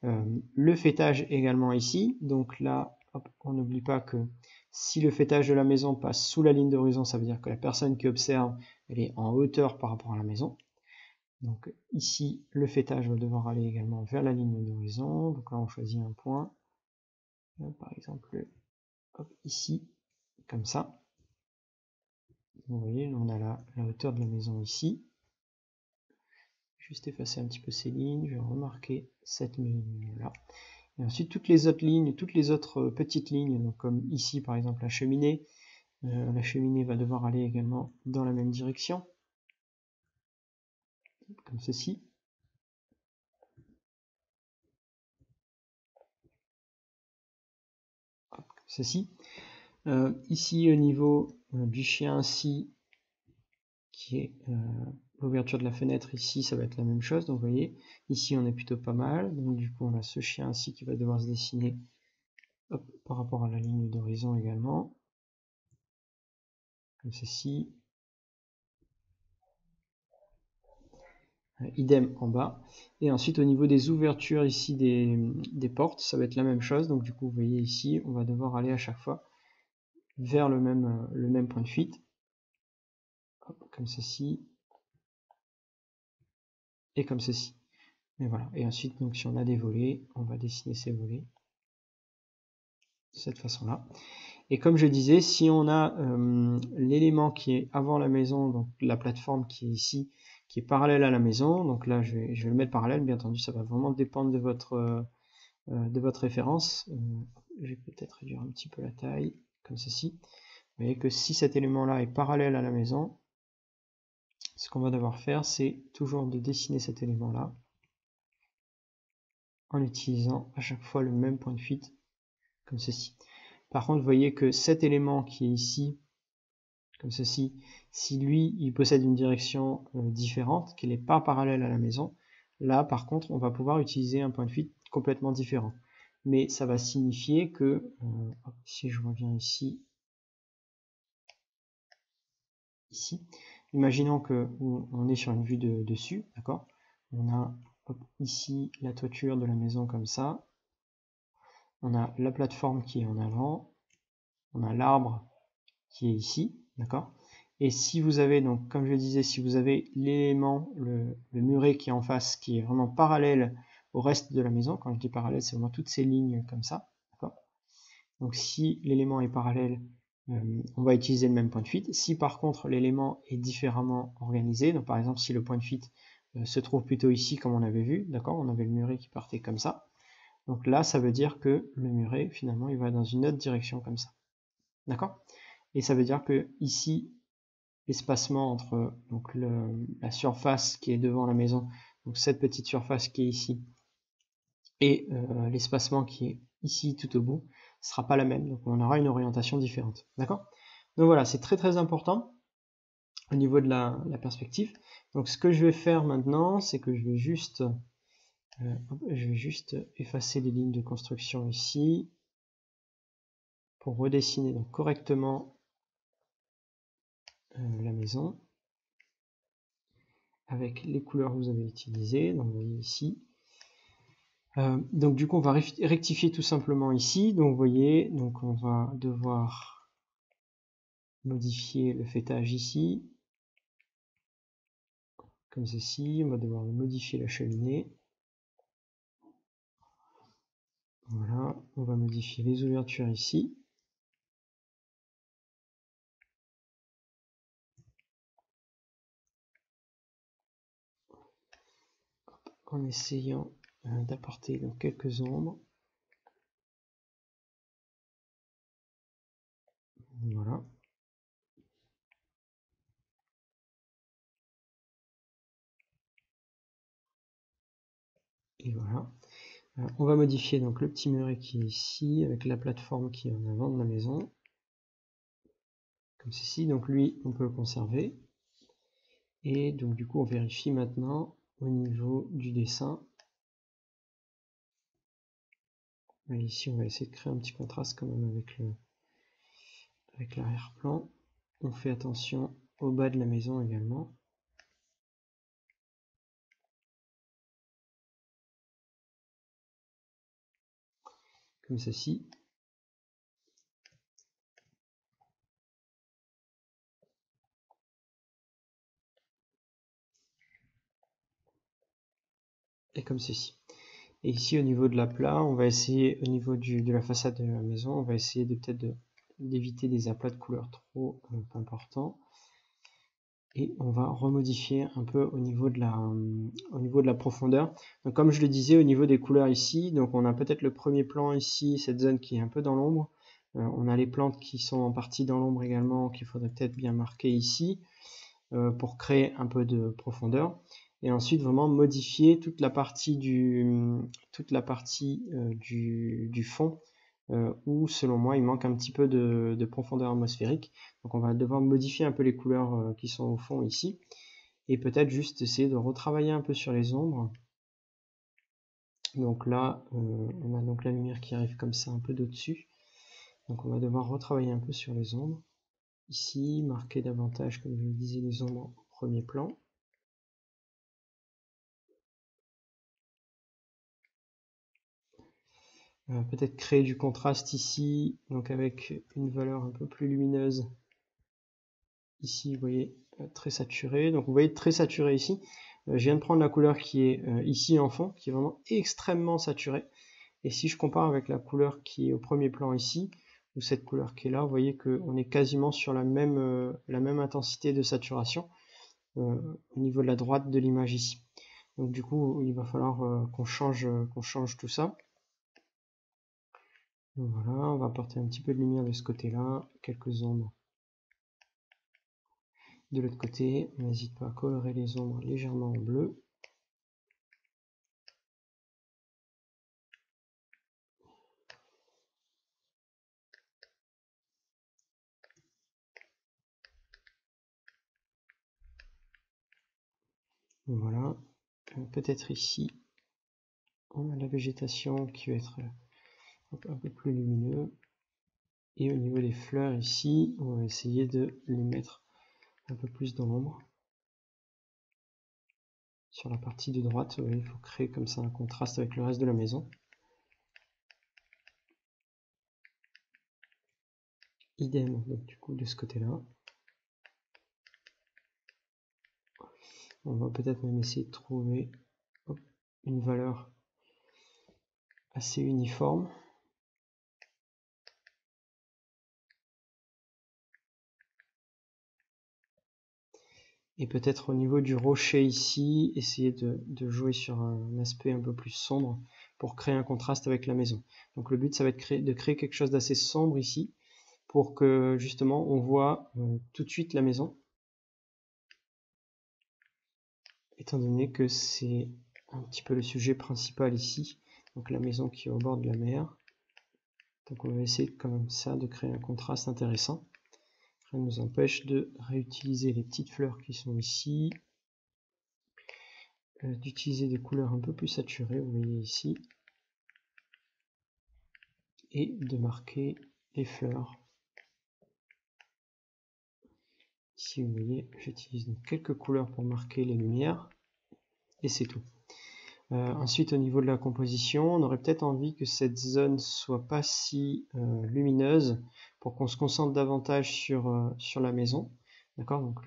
Speaker 1: Le faîtage également ici. Donc là, hop, on n'oublie pas que si le faîtage de la maison passe sous la ligne d'horizon, ça veut dire que la personne qui observe, elle est en hauteur par rapport à la maison. Donc ici, le faîtage va devoir aller également vers la ligne d'horizon. Donc là, on choisit un point. Par exemple, hop, ici, comme ça. Vous voyez, on a la hauteur de la maison ici. Juste effacer un petit peu ces lignes, je vais remarquer cette ligne-là. Et ensuite, toutes les autres lignes, toutes les autres petites lignes, donc comme ici par exemple la cheminée va devoir aller également dans la même direction, comme ceci. Hop, comme ceci. Ici au niveau du chien ici, qui est l'ouverture de la fenêtre ici, ça va être la même chose. Donc vous voyez, ici on est plutôt pas mal. Donc du coup on a ce chien ici qui va devoir se dessiner hop, par rapport à la ligne d'horizon également. Comme ceci. Idem en bas. Et ensuite au niveau des ouvertures ici des portes, ça va être la même chose. Donc du coup vous voyez ici, on va devoir aller à chaque fois vers le même point de fuite. Hop, comme ceci. Et comme ceci. Et voilà. Et ensuite, donc, si on a des volets, on va dessiner ces volets de cette façon-là. Et comme je disais, si on a l'élément qui est avant la maison, donc la plateforme qui est ici, qui est parallèle à la maison, donc là je vais le mettre parallèle, bien entendu ça va vraiment dépendre de votre référence. Je vais peut-être réduire un petit peu la taille, comme ceci. Vous voyez que si cet élément-là est parallèle à la maison, ce qu'on va devoir faire, c'est toujours de dessiner cet élément-là, en utilisant à chaque fois le même point de fuite, comme ceci. Par contre, vous voyez que cet élément qui est ici, comme ceci, si lui, il possède une direction différente, qu'il n'est pas parallèle à la maison, là, par contre, on va pouvoir utiliser un point de fuite complètement différent. Mais ça va signifier que, si je reviens ici, imaginons qu'on est sur une vue de dessus, d'accord? On a ici la toiture de la maison comme ça, on a la plateforme qui est en avant, on a l'arbre qui est ici, d'accord? Et si vous avez, donc comme je disais, si vous avez l'élément, le muret qui est en face, qui est vraiment parallèle au reste de la maison. Quand je dis parallèle, c'est vraiment toutes ces lignes comme ça. Donc si l'élément est parallèle, on va utiliser le même point de fuite. Si par contre l'élément est différemment organisé, donc par exemple si le point de fuite se trouve plutôt ici comme on avait vu, d'accord, on avait le muret qui partait comme ça. Donc là, ça veut dire que le muret, finalement, il va dans une autre direction comme ça. D'accord? Et ça veut dire que ici, l'espacement entre donc la surface qui est devant la maison, donc cette petite surface qui est ici, et l'espacement qui est ici tout au bout, ne sera pas la même. Donc on aura une orientation différente. D'accord? Donc voilà, c'est très très important au niveau de la perspective. Donc ce que je vais faire maintenant, c'est que je vais juste effacer les lignes de construction ici pour redessiner donc correctement la maison avec les couleurs que vous avez utilisées. Donc vous voyez ici. Donc du coup on va rectifier tout simplement ici. Donc vous voyez, donc on va devoir modifier le fêtage ici. Comme ceci, on va devoir modifier la cheminée. Voilà, on va modifier les ouvertures ici. En essayant d'apporter donc quelques ombres. Voilà. Et voilà. On va modifier donc le petit muret qui est ici avec la plateforme qui est en avant de la maison. Comme ceci, donc lui on peut le conserver. Et donc du coup on vérifie maintenant au niveau du dessin. Et ici on va essayer de créer un petit contraste quand même avec l'arrière-plan. On fait attention au bas de la maison également. Comme ceci. Et comme ceci. Et ici au niveau de la plat, on va essayer, au niveau de la façade de la maison, on va essayer d'éviter des aplats de couleurs trop importants. Et on va remodifier un peu au niveau de la profondeur. Donc comme je le disais, au niveau des couleurs ici, donc on a peut-être le premier plan ici, cette zone qui est un peu dans l'ombre. On a les plantes qui sont en partie dans l'ombre également, qu'il faudrait peut-être bien marquer ici, pour créer un peu de profondeur. Et ensuite vraiment modifier toute la partie du fond, où selon moi il manque un petit peu de profondeur atmosphérique. Donc on va devoir modifier un peu les couleurs qui sont au fond ici, et peut-être juste essayer de retravailler un peu sur les ombres. Donc là on a donc la lumière qui arrive comme ça un peu d'au-dessus, donc on va devoir retravailler un peu sur les ombres. Ici, marquer davantage, comme je le disais, les ombres au premier plan. Peut-être créer du contraste ici, donc avec une valeur un peu plus lumineuse. Ici, vous voyez, très saturé. Donc vous voyez très saturé ici. Je viens de prendre la couleur qui est ici en fond, qui est vraiment extrêmement saturée. Et si je compare avec la couleur qui est au premier plan ici, ou cette couleur qui est là, vous voyez qu'on est quasiment sur la même intensité de saturation au niveau de la droite de l'image ici. Donc du coup, il va falloir qu'on change tout ça. Donc voilà, on va apporter un petit peu de lumière de ce côté-là, quelques ombres de l'autre côté. On n'hésite pas à colorer les ombres légèrement en bleu. Voilà, peut-être ici, on a la végétation qui va être un peu plus lumineux. Et au niveau des fleurs ici, on va essayer de les mettre un peu plus dans l'ombre. Sur la partie de droite, vous voyez, il faut créer comme ça un contraste avec le reste de la maison. Idem, donc du coup de ce côté-là. On va peut-être même essayer de trouver une valeur assez uniforme. Et peut-être au niveau du rocher ici, essayer de jouer sur un aspect un peu plus sombre pour créer un contraste avec la maison. Donc le but, ça va être de créer quelque chose d'assez sombre ici, pour que justement on voit tout de suite la maison, étant donné que c'est un petit peu le sujet principal ici, donc la maison qui est au bord de la mer. Donc on va essayer comme ça de créer un contraste intéressant. Ça nous empêche de réutiliser les petites fleurs qui sont ici, d'utiliser des couleurs un peu plus saturées, vous voyez ici, et de marquer les fleurs. Ici vous voyez, j'utilise quelques couleurs pour marquer les lumières, et c'est tout. Ensuite, au niveau de la composition, on aurait peut-être envie que cette zone soit pas si lumineuse pour qu'on se concentre davantage sur la maison. D'accord, donc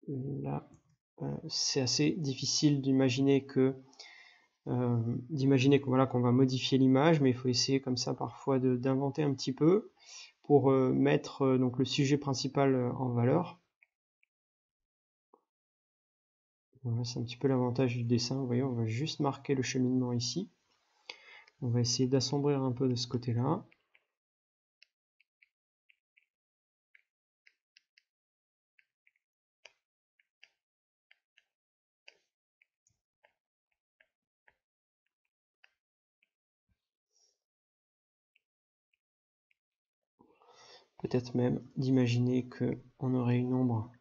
Speaker 1: là, c'est assez difficile d'imaginer voilà, qu'on va modifier l'image, mais il faut essayer comme ça parfois d'inventer un petit peu pour mettre donc le sujet principal en valeur. Voilà, c'est un petit peu l'avantage du dessin. Vous voyez, on va juste marquer le cheminement ici. On va essayer d'assombrir un peu de ce côté-là. Peut-être même d'imaginer qu'on aurait une ombre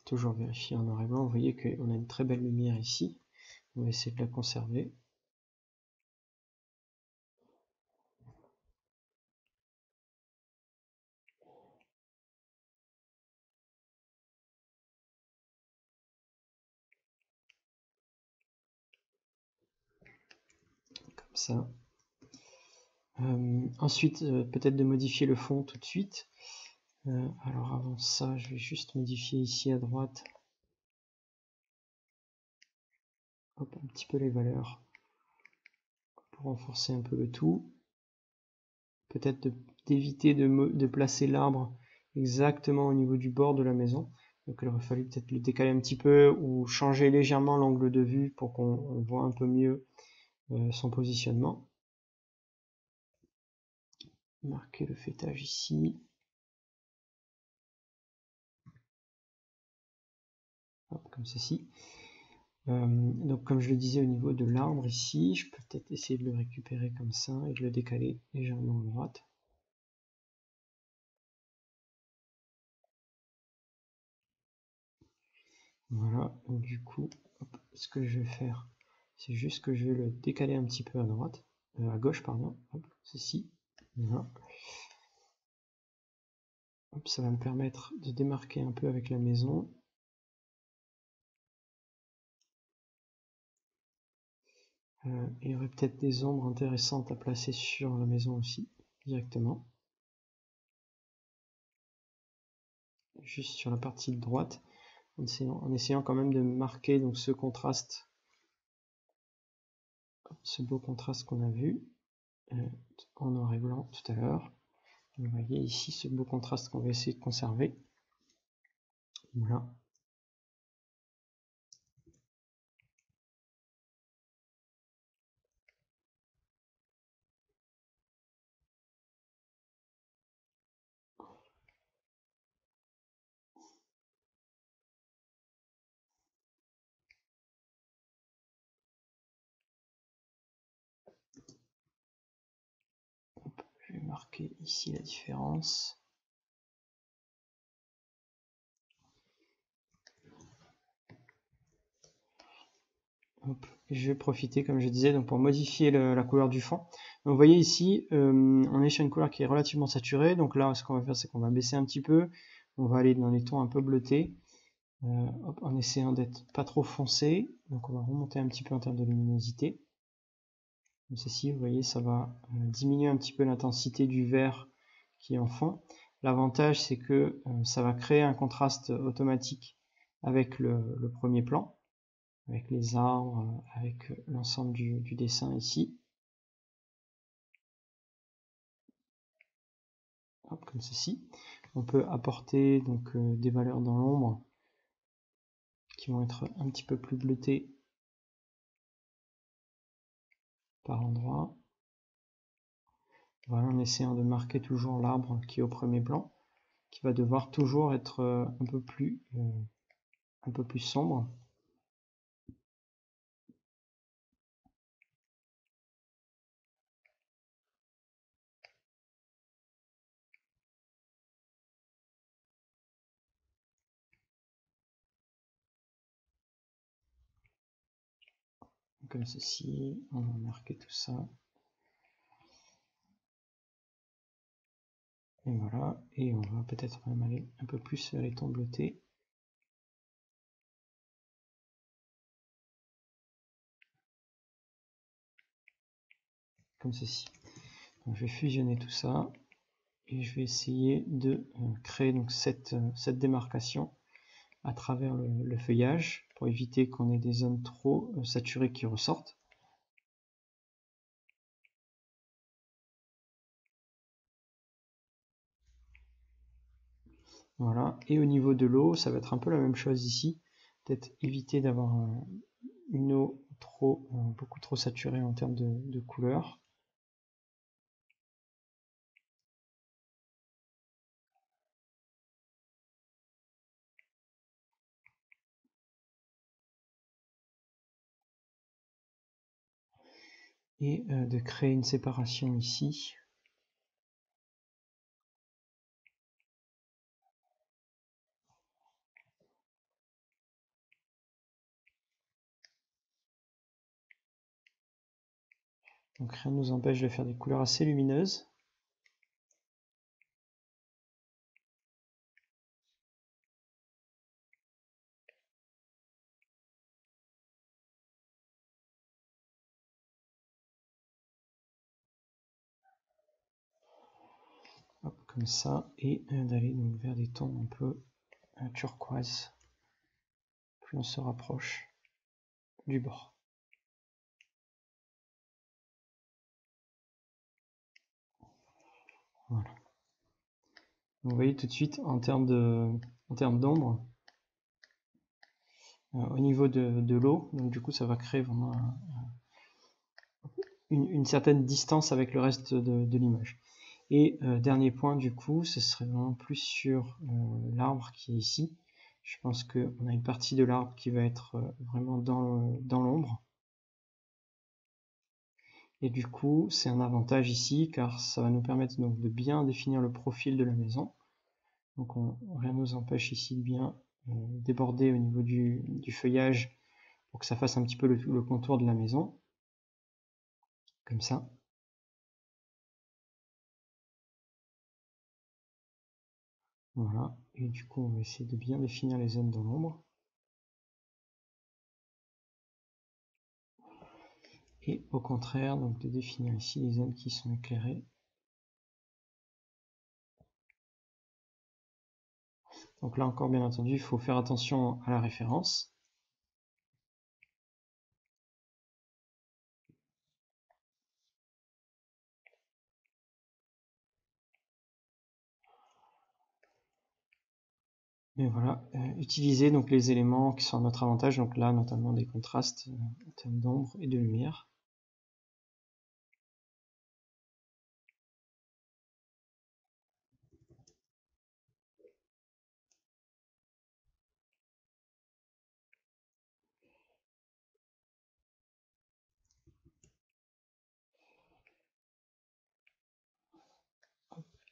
Speaker 1: toujours vérifier en noir et blanc. Vous voyez qu'on a une très belle lumière ici. On va essayer de la conserver. Comme ça. Ensuite, peut-être de modifier le fond tout de suite. Alors avant ça, je vais juste modifier ici à droite. Hop, un petit peu les valeurs pour renforcer un peu le tout. Peut-être d'éviter de placer l'arbre exactement au niveau du bord de la maison. Donc il aurait fallu peut-être le décaler un petit peu ou changer légèrement l'angle de vue pour qu'on voit un peu mieux son positionnement. Marquer le fêtage ici. Hop, comme ceci. Donc comme je le disais au niveau de l'arbre ici, je peux peut-être essayer de le récupérer comme ça et de le décaler légèrement à droite. Voilà, donc du coup, hop, ce que je vais faire, c'est juste que je vais le décaler un petit peu à droite, à gauche, pardon, hop, ceci, voilà. Hop, ça va me permettre de démarquer un peu avec la maison. Il y aurait peut-être des ombres intéressantes à placer sur la maison aussi, directement. Juste sur la partie de droite, en essayant quand même de marquer donc ce contraste, ce beau contraste qu'on a vu en noir et blanc tout à l'heure. Vous voyez ici ce beau contraste qu'on va essayer de conserver. Voilà. Je vais marquer ici la différence. Hop. Je vais profiter, comme je disais, donc pour modifier la couleur du fond. Donc vous voyez ici, on est sur une couleur qui est relativement saturée. Donc là, ce qu'on va faire, c'est qu'on va baisser un petit peu. On va aller dans les tons un peu bleutés, hop, en essayant d'être pas trop foncé. Donc on va remonter un petit peu en termes de luminosité. comme ceci, vous voyez, ça va diminuer un petit peu l'intensité du vert qui est en fond. L'avantage, c'est que ça va créer un contraste automatique avec le premier plan, avec les arbres, avec l'ensemble du dessin ici. Hop, comme ceci. On peut apporter donc des valeurs dans l'ombre qui vont être un petit peu plus bleutées par endroit. Voilà, en essayant de marquer toujours l'arbre qui est au premier plan, qui va devoir toujours être un peu plus sombre. Comme ceci, on va marquer tout ça. Et voilà, et on va peut-être même aller un peu plus vers les tons bleutés. Comme ceci. Donc je vais fusionner tout ça et je vais essayer de créer donc cette démarcation à travers le feuillage pour éviter qu'on ait des zones trop saturées qui ressortent. Voilà, et au niveau de l'eau, ça va être un peu la même chose ici. Peut-être éviter d'avoir une eau beaucoup trop saturée en termes de couleur. Et de créer une séparation ici. Donc rien ne nous empêche de faire des couleurs assez lumineuses. Hop, comme ça, et d'aller donc vers des tons un peu turquoise. Plus on se rapproche du bord. Voilà. Vous voyez tout de suite en termes d'ombre, au niveau de l'eau, donc du coup ça va créer vraiment une certaine distance avec le reste de l'image. Et dernier point du coup, ce serait vraiment plus sur l'arbre qui est ici. Je pense qu'on a une partie de l'arbre qui va être vraiment dans l'ombre. Et du coup, c'est un avantage ici car ça va nous permettre donc de bien définir le profil de la maison. Donc rien ne nous empêche ici de bien déborder au niveau du feuillage pour que ça fasse un petit peu le contour de la maison. Comme ça. Voilà. Et du coup, on va essayer de bien définir les zones dans l'ombre. Et au contraire, donc de définir ici les zones qui sont éclairées. Donc là encore, bien entendu, il faut faire attention à la référence. Et voilà, utiliser donc les éléments qui sont à notre avantage, donc là notamment des contrastes en termes d'ombre et de lumière.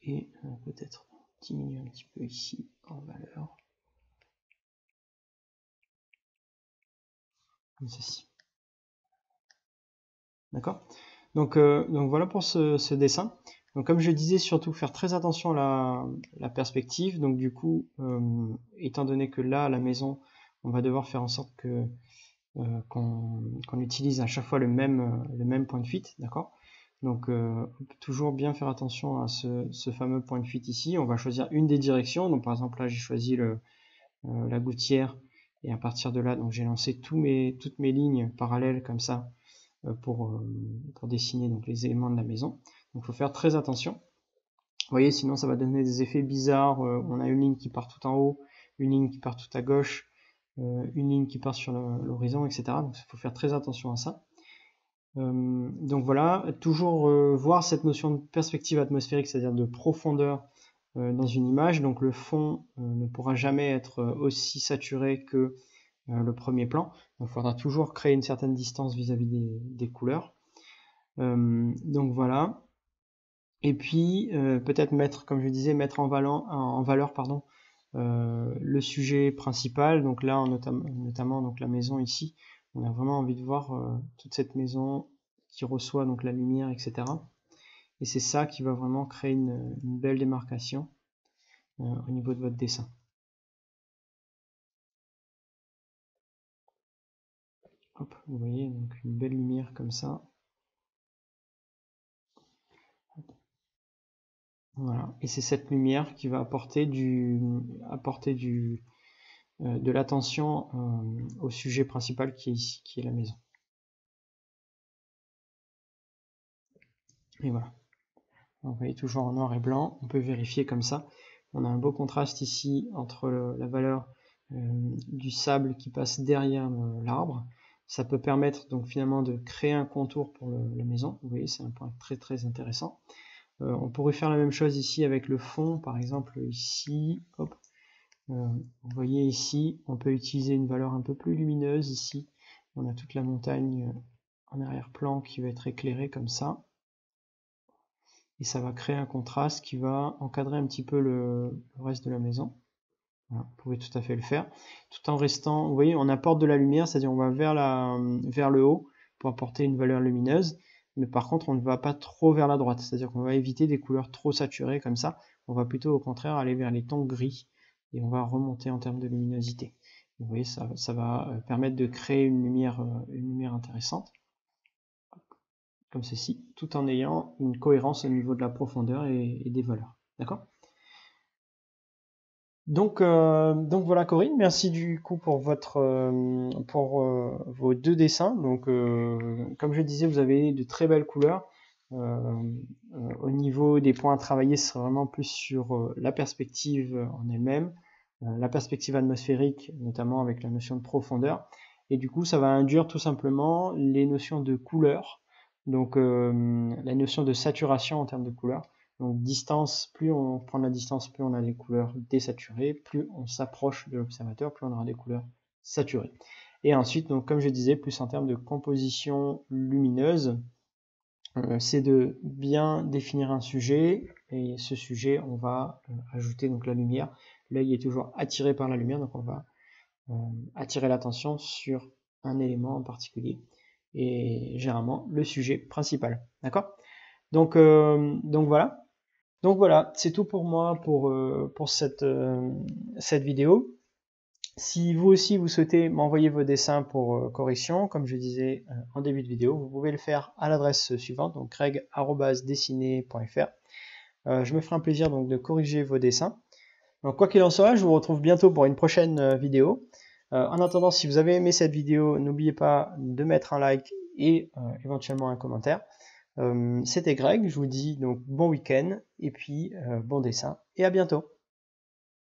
Speaker 1: Et peut-être diminuer un petit peu ici en valeur. Comme ceci. D'accord. Donc voilà pour ce dessin. Donc comme je disais, surtout faire très attention à la perspective. Donc du coup, étant donné que là, à la maison, on va devoir faire en sorte que qu'on utilise à chaque fois le même point de fuite, d'accord? Donc on peut toujours bien faire attention à ce fameux point de fuite ici. On va choisir une des directions. Donc par exemple là j'ai choisi la gouttière, et à partir de là donc j'ai lancé toutes mes lignes parallèles comme ça pour dessiner donc les éléments de la maison. Donc il faut faire très attention. Vous voyez, sinon ça va donner des effets bizarres. On a une ligne qui part tout en haut, une ligne qui part tout à gauche, une ligne qui part sur l'horizon, etc. Donc il faut faire très attention à ça. Donc voilà, toujours voir cette notion de perspective atmosphérique, c'est-à-dire de profondeur dans une image. Donc le fond ne pourra jamais être aussi saturé que le premier plan. Donc il faudra toujours créer une certaine distance vis-à-vis des couleurs. Donc voilà. Et puis peut-être mettre, comme je disais, mettre en valeur pardon, le sujet principal. Donc là, notamment donc la maison ici, on a vraiment envie de voir toute cette maison qui reçoit donc la lumière, etc. Et c'est ça qui va vraiment créer une belle démarcation au niveau de votre dessin. Hop, vous voyez donc une belle lumière comme ça. Voilà, et c'est cette lumière qui va apporter de l'attention au sujet principal qui est ici, qui est la maison. Et voilà. Vous voyez toujours en noir et blanc, on peut vérifier comme ça. On a un beau contraste ici entre la valeur du sable qui passe derrière l'arbre. Ça peut permettre donc finalement de créer un contour pour la maison. Vous voyez, c'est un point très très intéressant. On pourrait faire la même chose ici avec le fond, par exemple ici, hop. Vous voyez ici, on peut utiliser une valeur un peu plus lumineuse ici. On a toute la montagne en arrière-plan qui va être éclairée comme ça. Et ça va créer un contraste qui va encadrer un petit peu le reste de la maison. Voilà, vous pouvez tout à fait le faire, tout en restant, vous voyez, on apporte de la lumière, c'est-à-dire on va vers le haut pour apporter une valeur lumineuse, mais par contre on ne va pas trop vers la droite, c'est-à-dire qu'on va éviter des couleurs trop saturées comme ça, on va plutôt au contraire aller vers les tons gris, et on va remonter en termes de luminosité. Vous voyez, ça va permettre de créer une lumière intéressante, comme ceci, tout en ayant une cohérence au niveau de la profondeur et des valeurs. D'accord ? Donc voilà Corinne, merci du coup pour vos deux dessins. Donc comme je disais, vous avez de très belles couleurs. Au niveau des points à travailler, ce sera vraiment plus sur la perspective en elle-même, la perspective atmosphérique, notamment avec la notion de profondeur. Et du coup, ça va induire tout simplement les notions de couleur, donc la notion de saturation en termes de couleur. Donc distance, plus on prend la distance, plus on a des couleurs désaturées, plus on s'approche de l'observateur, plus on aura des couleurs saturées. Et ensuite, donc comme je disais, plus en termes de composition lumineuse, c'est de bien définir un sujet, et ce sujet, on va ajouter donc la lumière. L'œil est toujours attiré par la lumière, donc on va attirer l'attention sur un élément en particulier, et généralement le sujet principal. D'accord ? Donc voilà. Donc voilà, c'est tout pour moi pour cette vidéo. Si vous aussi vous souhaitez m'envoyer vos dessins pour correction, comme je disais en début de vidéo, vous pouvez le faire à l'adresse suivante, donc greg@dessiner.fr. Je me ferai un plaisir donc de corriger vos dessins. Donc quoi qu'il en soit, je vous retrouve bientôt pour une prochaine vidéo. En attendant, si vous avez aimé cette vidéo, n'oubliez pas de mettre un like et éventuellement un commentaire. C'était Greg, je vous dis donc bon week-end et puis bon dessin et à bientôt.